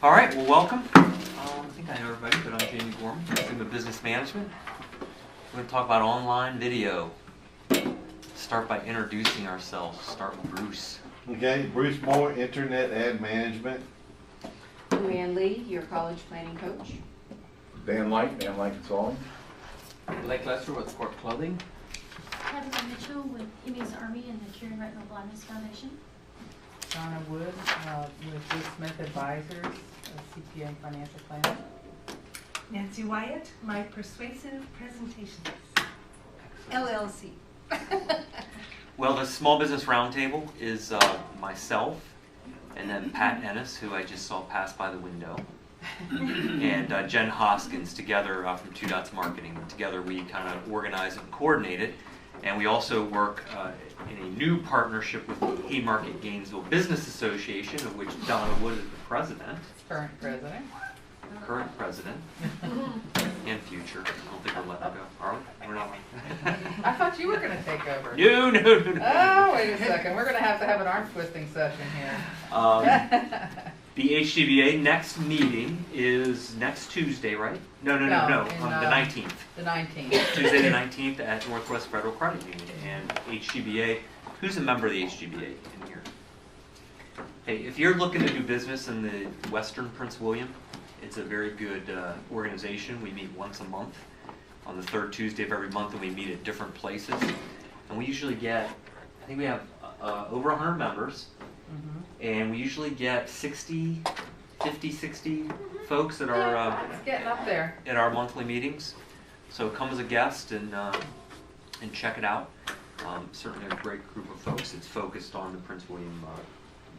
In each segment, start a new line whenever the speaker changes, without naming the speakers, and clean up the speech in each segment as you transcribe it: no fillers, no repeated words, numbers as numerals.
All right, well, welcome. I think I know everybody, but I'm Jamie Gorman, I'm in business management. We're going to talk about online video. Start by introducing ourselves. Start with Bruce.
Okay, Bruce Moore, Internet Ad Management.
Luann Lee, your college planning coach.
Dan Light Consulting.
Blake Lester with Sport Clothing.
Heather Mitchell with Emmy's Army and the Curing Retinal Blindness Foundation.
Donna Wood with Wood Smith Advisors, a CPA and financial planner.
Nancy Wyatt, My Persuasive Presentations, LLC.
Well, the Small Business Roundtable is myself, and then Pat Ennis, who I just saw pass by the window, and Jen Hoskins, together from Two Dots Marketing. Together we kind of organize and coordinate it, and we also work in a new partnership with the Haymarket Gainesville Business Association, of which Donna Wood is the president.
Current president.
Current president. And future. I don't think we're letting her go. Are we? We're not.
I thought you were going to take over.
No.
Oh, wait a second. We're going to have an arm twisting session here.
The HGBA next meeting is next Tuesday, right? No.
No,
The 19th.
The 19th.
Tuesday the 19th at Northwest Federal Credit Union. And HGBA, who's a member of the HGBA in here? Hey, if you're looking to do business in the Western Prince William, it's a very good organization. We meet once a month on the third Tuesday of every month, and we meet at different places. And we usually get, I think we have over 100 members, and we usually get 60 folks that are
It's getting up there.
at our monthly meetings. So come as a guest and check it out. Certainly a great group of folks. It's focused on the Prince William,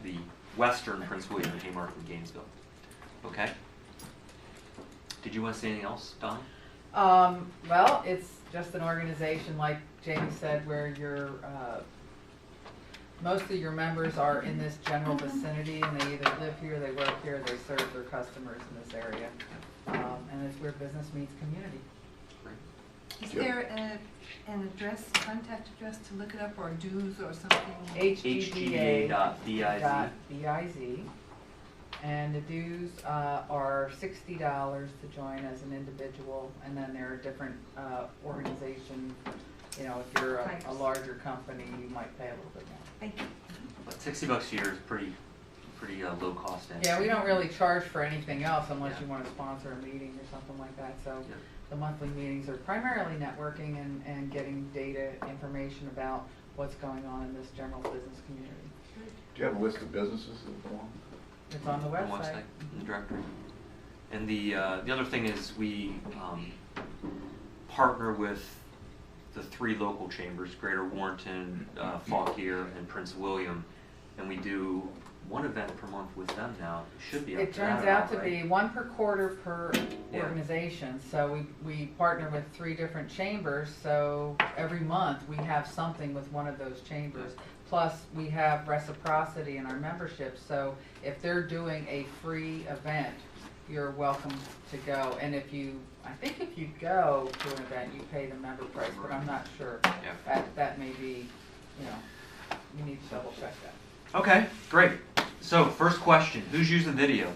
the Western Prince William and Haymarket and Gainesville. Okay. Did you want to say anything else, Don?
Well, it's just an organization, like Jamie said, where your most of your members are in this general vicinity, and they either live here, they work here, they serve their customers in this area, and it's where business meets community.
Is there an address, contact address to look it up, or dues or something?
HGBA.biz, and the dues are $60 to join as an individual, and then there are different organizations. You know, if you're a larger company, you might pay a little bit more.
Thank you.
But $60 a year is pretty low cost.
Yeah, we don't really charge for anything else unless
Yeah.
you want to sponsor a meeting or something like that. So
Yeah.
the monthly meetings are primarily networking and getting data information about what's going on in this general business community.
Do you have a list of businesses that belong?
It's on the
On the
website.
the directory. And the other thing is we partner with the 3 local chambers, Greater Warrenton, Fauquier, and Prince William, and we do one event per month with them now. It should be up
It
to that
turns out to
amount,
be
right?
one per quarter per
Yeah.
organization. So we partner with 3 different chambers. So every month we have something with one of those chambers. Plus we have reciprocity in our membership. So if they're doing a free event, you're welcome to go. And I think if you go to an event, you pay the member price, but I'm not sure.
Yeah.
That may be, you need to double check that.
Okay, great. So first question, who's using video?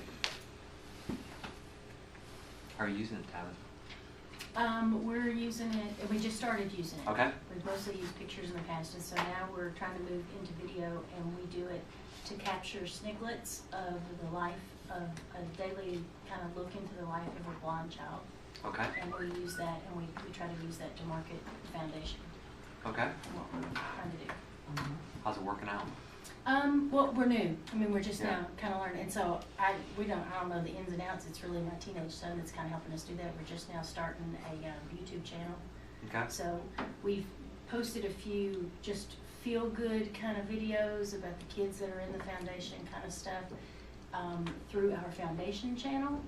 How are you using it, Tabitha?
We're using it, we just started using it.
Okay.
We've mostly used pictures in the past, and so now we're trying to move into video, and we do it to capture sniglets of the life of a daily kind of look into the life of a blind child.
Okay.
And we use that, and we try to use that to market the foundation
Okay.
and what we're trying to do.
How's it working out?
Well, we're new. I mean, we're just
Yeah.
now kind of learning, and so I don't know the ins and outs. It's really my teenage son that's kind of helping us do that. We're just now starting a YouTube channel.
Okay.
So we've posted a few just feel good kind of videos about the kids that are in the foundation kind of stuff through our foundation channel,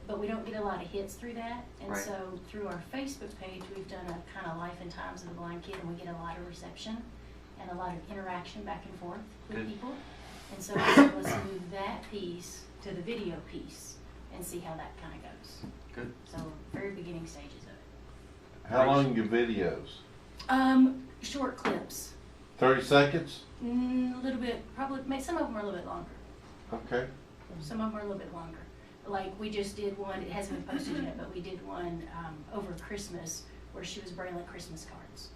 but we don't get a lot of hits through that. And
Right.
so through our Facebook page, we've done a kind of life and times of the blind kid, and we get a lot of reception and a lot of interaction back and forth with
Good.
people. And so let's move that piece to the video piece and see how that kind of goes.
Good.
So very beginning stages of it.
How long are your videos?
Short clips.
30 seconds?
A little bit, probably, some of them are a little bit longer.
Okay.
Some of them are a little bit longer. like, we just did one, it hasn't been posted yet, but we did one over Christmas where she was brailing Christmas cards.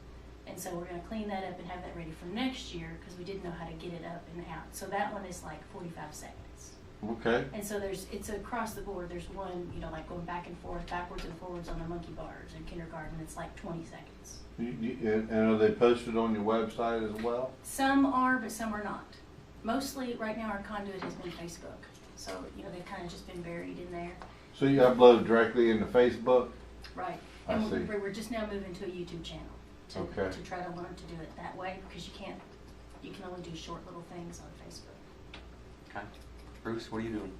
And so we're gonna clean that up and have that ready for next year, because we didn't know how to get it up and out. So that one is like 45 seconds.
Okay.
And so it's across the board. There's one, like going back and forth, backwards and forwards on the monkey bars in kindergarten. It's like 20 seconds.
And are they posted on your website as well?
Some are, but some are not. Mostly, right now, our conduit has been Facebook. So, they've kind of just been buried in there.
So you upload directly into Facebook?
Right.
I
And
see.
we're just now moving to a YouTube channel
Okay.
to try to learn to do it that way, because you can only do short little things on Facebook.
Okay. Bruce, what are you doing?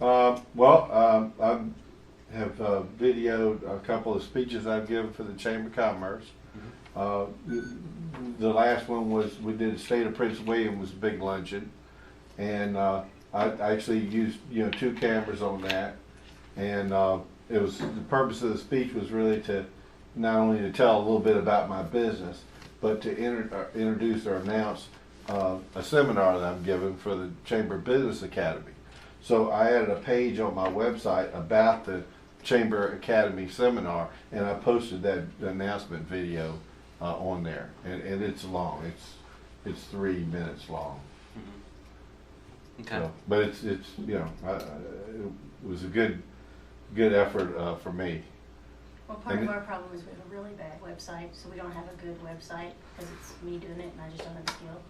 I have videoed a couple of speeches I've given for the Chamber of Commerce. The last one was, we did the State of Prince William, was a big luncheon. And I actually used, 2 cameras on that. And it was, the purpose of the speech was really to, not only to tell a little bit about my business, but to introduce or announce a seminar that I'm giving for the Chamber Business Academy. So I added a page on my website about the Chamber Academy seminar, and I posted that announcement video on there. And it's long. It's 3 minutes long.
Okay.
So, but it's it was a good effort for me.
Well, part
And
of our problem is we have a really bad website, so we don't have a good website, because it's me doing it and I just don't have the skill.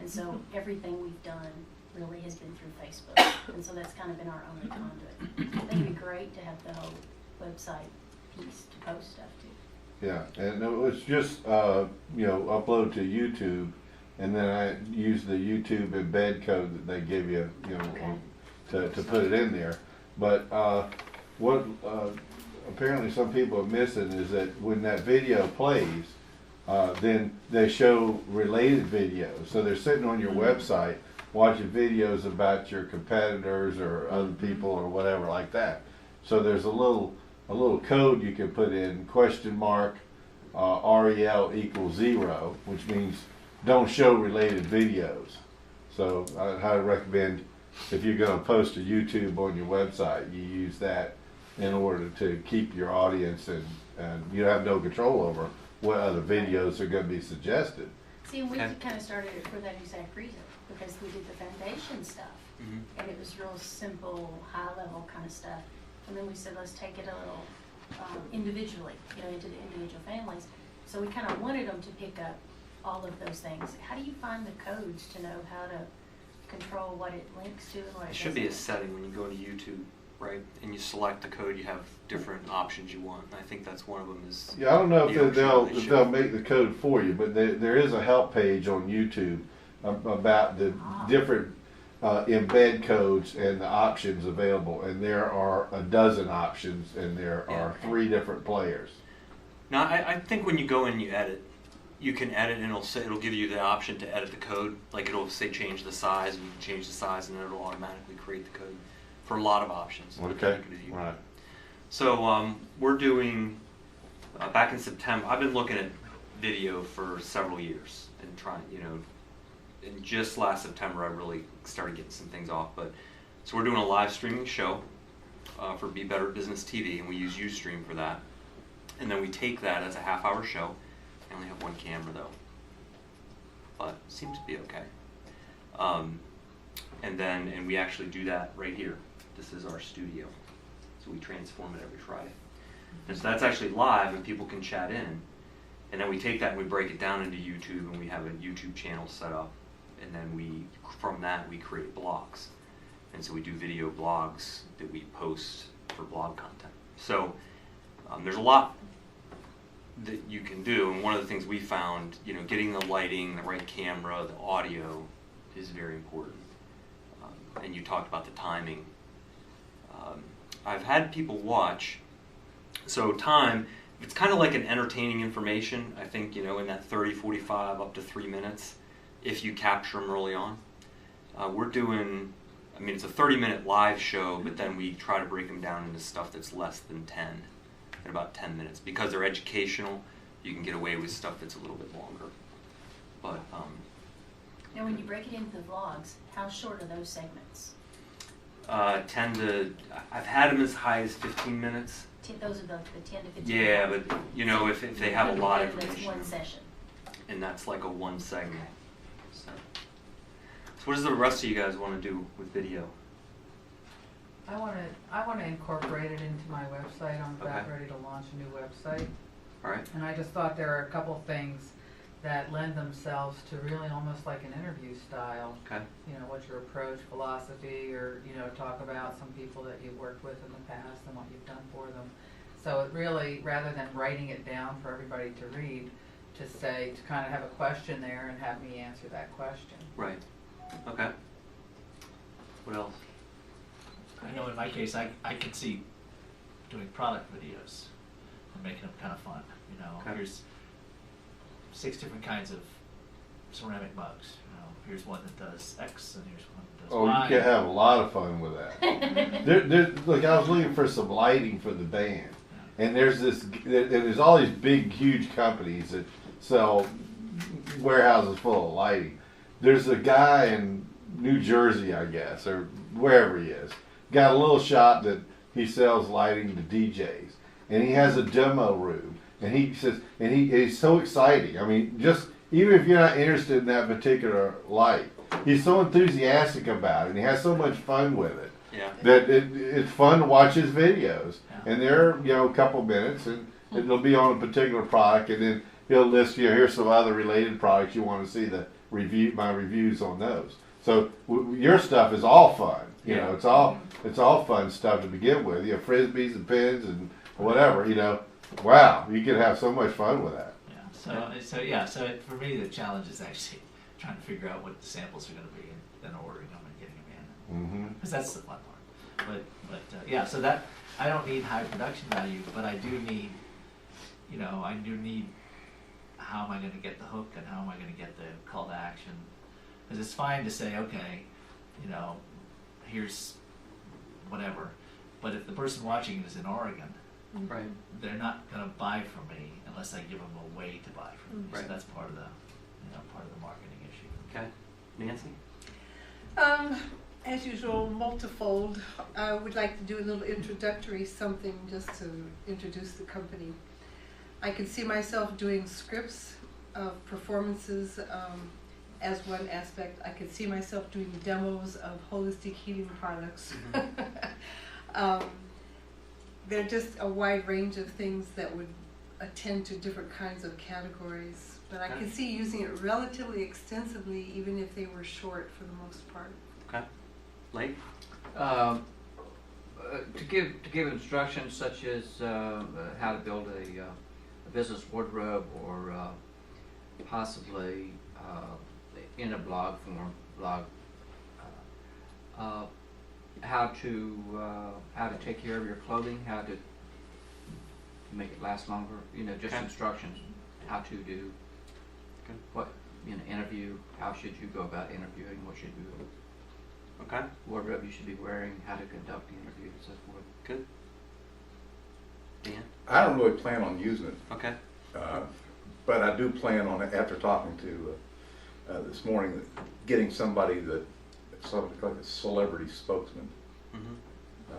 And so everything we've done really has been through Facebook, and so that's kind of been our only conduit. I think it'd be great to have the whole website piece to post stuff to.
Yeah, and it was just upload to YouTube, and then I use the YouTube embed code that they give you,
Okay.
to put it in there. But what apparently some people are missing is that when that video plays, then they show related videos. So they're sitting on your website watching videos about your competitors or other people or whatever like that. So there's a little code you can put in, $REL equals 0, which means don't show related videos. So I highly recommend, if you're going to post to YouTube on your website, you use that in order to keep your audience, and you have no control over what other videos are going to be suggested.
See, and we
Okay.
kind of started it for that exact reason, because we did the foundation stuff, and it was real simple, high-level kind of stuff. And then we said, let's take it a little individually, into the individual families. So we kind of wanted them to pick up all of those things. How do you find the codes to know how to control what it links to and what it
It should be a
doesn't?
setting when you go to YouTube, right? And you select the code, you have different options you want. And I think that's one of them is.
Yeah, I don't know
the
if
option they
if
show.
they'll make the code for you, but there is a help page on YouTube about the different embed codes and the options available, and there are a dozen options, and there are 3 different players.
Now, I think when you go in and you edit, you can edit and it'll give you the option to edit the code. Like it'll say change the size, and you can change the size, and it'll automatically create the code for a lot of options.
Okay,
You can do.
right.
So we're doing, back in September, I've been looking at video for several years and trying, and just last September I really started getting some things off. But so we're doing a live streaming show for Be Better Business TV, and we use Ustream for that. And then we take that as a half-hour show. I only have 1 camera though, but seems to be okay. And we actually do that right here. This is our studio. So we transform it every Friday. And so that's actually live and people can chat in. And then we take that and we break it down into YouTube, and we have a YouTube channel set up. And then from that we create blogs. And so we do video blogs that we post for blog content. So there's a lot that you can do, and one of the things we found, getting the lighting, the right camera, the audio is very important. And you talked about the timing. I've had people watch, so time, it's kind of like an entertaining information, I think, in that 30, 45, up to 3 minutes, if you capture them early on. We're doing, it's a 30-minute live show, but then we try to break them down into stuff that's less than 10, in about 10 minutes. Because they're educational, you can get away with stuff that's a little bit longer. But
Now, when you break it into the vlogs, how short are those segments?
10 to, I've had them as high as 15 minutes.
Those are the 10 to 15.
Yeah, but you know, if they have a lot of
That's
information.
one session.
And that's like a one segment. So what does the rest of you guys want to do with video?
I wanna incorporate it into my website. I'm about
Okay.
ready to launch a new website.
All right.
And I just thought there are a couple things that lend themselves to really almost like an interview style.
Okay.
You know, what's your approach, philosophy, or, you know, talk about some people that you've worked with in the past and what you've done for them. So it really, rather than writing it down for everybody to read, to say, to kind of have a question there and have me answer that question.
Right. Okay. What else?
I know in my case, I can see doing product videos and making them kind of fun. You know,
Okay.
here's 6 different kinds of ceramic mugs. You know, here's one that does X, and here's one that does
Oh,
Y.
you can have a lot of fun with that. Look, I was looking for some lighting for the band, and there's all these big, huge companies that sell warehouses full of lighting. There's a guy in New Jersey, I guess, or wherever he is, got a little shop that he sells lighting to DJs, and he has a demo room, and he says, and he's so exciting. I mean, just even if you're not interested in that particular light, he's so enthusiastic about it, and he has so much fun with it.
Yeah.
That it's fun to watch his videos,
Yeah.
and they're a couple minutes, and it'll be on a particular product, and then he'll list here's some other related products you want to see my reviews on those. So your stuff is all fun, you know, it's all fun stuff to begin with. You have frisbees and pins and whatever, you know. Wow, you can have so much fun with that.
Yeah. So for me, the challenge is actually trying to figure out what the samples are going to be, and then ordering them and getting them in.
Mm-hmm.
Because that's the fun part. But yeah, so that I don't need high production value, but I do need, how am I going to get the hook and how am I going to get the call to action? Because it's fine to say, okay, here's whatever, but if the person watching it is in Oregon,
Right.
they're not going to buy from me unless I give them a way to buy from me.
Right.
So that's part of the marketing issue.
Okay. Nancy?
As usual, multifold. I would like to do a little introductory something just to introduce the company. I can see myself doing scripts of performances as one aspect. I could see myself doing demos of holistic healing products. There are just a wide range of things that would attend to different kinds of categories. But I can see using it relatively extensively, even if they were short for the most part.
Okay. Lake?
To give instructions such as how to build a business wardrobe, or possibly in a blog form, how to take care of your clothing, how to make it last longer. Just
Okay.
instructions how to do
Okay.
what interview. How should you go about interviewing? What should you
Okay.
wardrobe you should be wearing, how to conduct the interview, and so forth.
Good. Dan?
I don't really plan on using it,
Okay.
but I do plan on, after talking to this morning, getting somebody like a celebrity spokesman.
Mm-hmm.
Uh,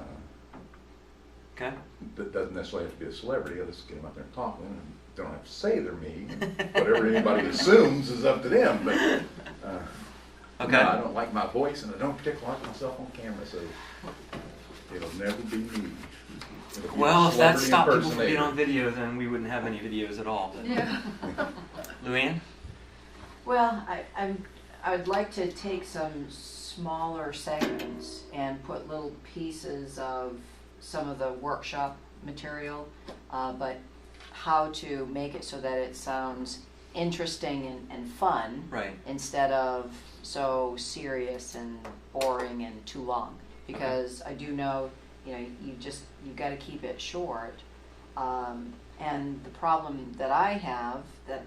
Okay.
that doesn't necessarily have to be a celebrity. I'll just get them out there and talk to them, and they don't have to say they're me. Whatever anybody assumes is up to them. But
Okay.
no, I don't like my voice, and I don't particularly like myself on camera, so it'll never be me. It'll be a
Well, if that
celebrity
stopped people from being
impersonator.
on video, then we wouldn't have any videos at all. But
Yeah.
Luann?
Well, I would like to take some smaller segments and put little pieces of some of the workshop material, but how to make it so that it sounds interesting and fun,
Right.
instead of so serious and boring and too long. Because I do know, you've got to keep it short. And the problem that I have, that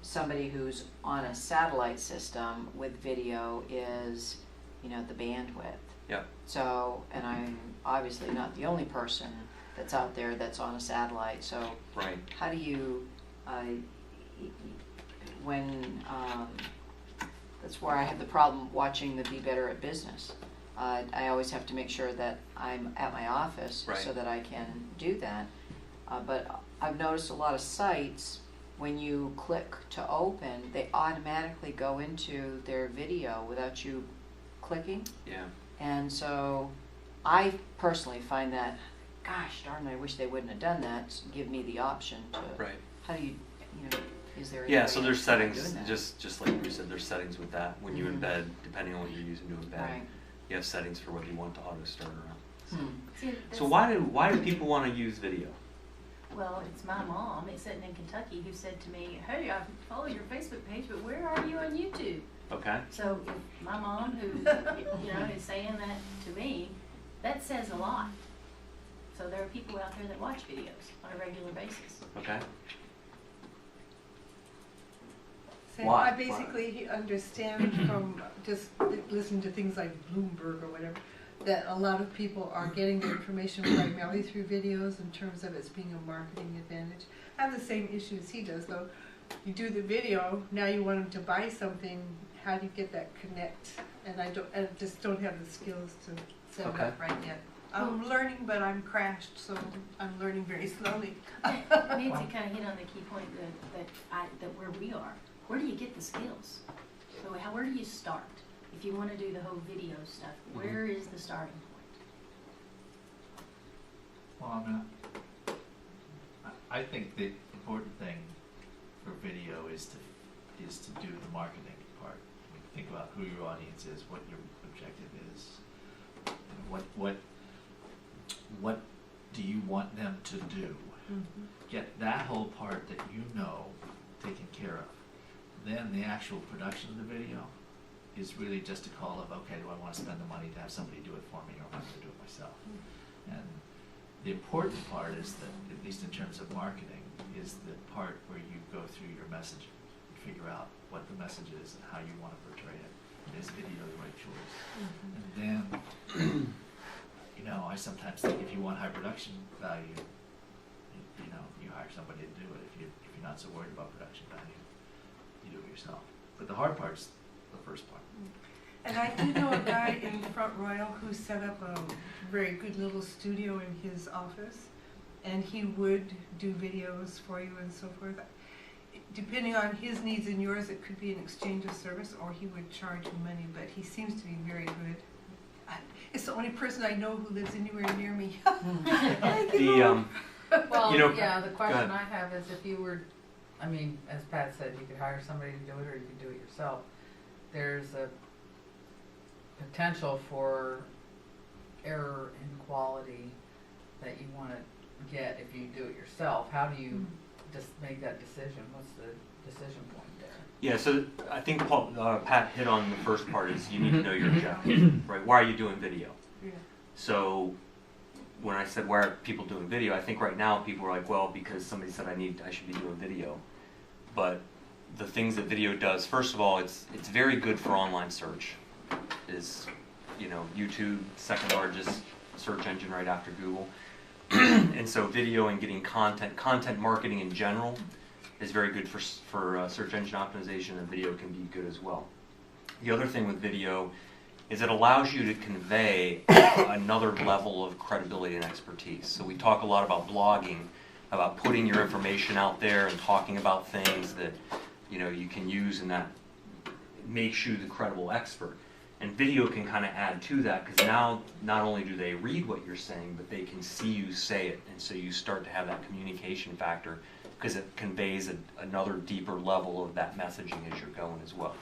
somebody who's on a satellite system with video, is, the bandwidth.
Yep.
So, and I'm obviously not the only person that's out there that's on a satellite. So
Right.
how do you, that's where I have the problem watching the Be Better at Business. I always have to make sure that I'm at my office
Right.
so that I can do that. But I've noticed a lot of sites, when you click to open, they automatically go into their video without you clicking.
Yeah.
And so I personally find that, gosh darn, I wish they wouldn't have done that, give me the option to,
Right.
how do you know, is there a
Yeah,
way
so
of
there's settings,
doing that?
just like you said, there's settings with that. When you
Mhm.
embed, depending on what you're using to embed,
Right.
you have settings for whether you want to auto start or not.
Hmm.
See,
So
that's-
why do people want to use video?
Well, it's my mom, it's sitting in Kentucky, who said to me, hey, I follow your Facebook page, but where are you on YouTube?
Okay.
So if my mom, who, is saying that to me, that says a lot. So there are people out there that watch videos on a regular basis.
Okay.
So
Why?
I basically understand from just listening to things like Bloomberg or whatever, that a lot of people are getting their information primarily through videos in terms of it's being a marketing advantage. I have the same issue as he does, though. You do the video, now you want them to buy something, how do you get that connect? And I just don't have the skills to set it
Okay.
up right yet. I'm learning, but I'm crashed, so I'm learning very slowly.
Nancy kind of hit on the key point that where we are. Where do you get the skills? So where do you start? If you want to do the whole video stuff, where is the starting point?
Well, I think the important thing for video is to do the marketing part. Think about who your audience is, what your objective is, what do you want them to do. Get that whole part that you know taken care of. Then the actual production of the video is really just a call of, okay, do I want to spend the money to have somebody do it for me, or am I going to do it myself? And the important part is that, at least in terms of marketing, is the part where you go through your messaging and figure out what the message is and how you want to portray it. And is video the right choice? And then, I sometimes think if you want high production value, you hire somebody to do it. If you're not so worried about production value, you do it yourself. But the hard part's the first part.
And I do know a guy in Front Royal who set up a very good little studio in his office, and he would do videos for you and so forth. Depending on his needs and yours, it could be an exchange of service, or he would charge you money, but he seems to be very good. It's the only person I know who lives anywhere near me.
Well,
go
the question
ahead.
I have is if you were, as Pat said, you could hire somebody to do it or you could do it yourself. There's a potential for error in quality that you want to get if you do it yourself. How do you just make that decision? What's the decision point there?
Yeah, so I think Pat hit on the first part is you need to know your objective, right? Why are you doing video?
Yeah.
So when I said why are people doing video, I think right now people are like, well, because somebody said I should be doing video. But the things that video does, first of all, it's very good for online search. Is YouTube, second largest search engine right after Google. And so video and getting content marketing in general is very good for search engine optimization, and video can be good as well. The other thing with video is it allows you to convey another level of credibility and expertise. So we talk a lot about blogging, about putting your information out there and talking about things that you can use, and that makes you the credible expert. And video can kind of add to that, because now not only do they read what you're saying, but they can see you say it, and so you start to have that communication factor, because it conveys another deeper level of that messaging as you're going as well.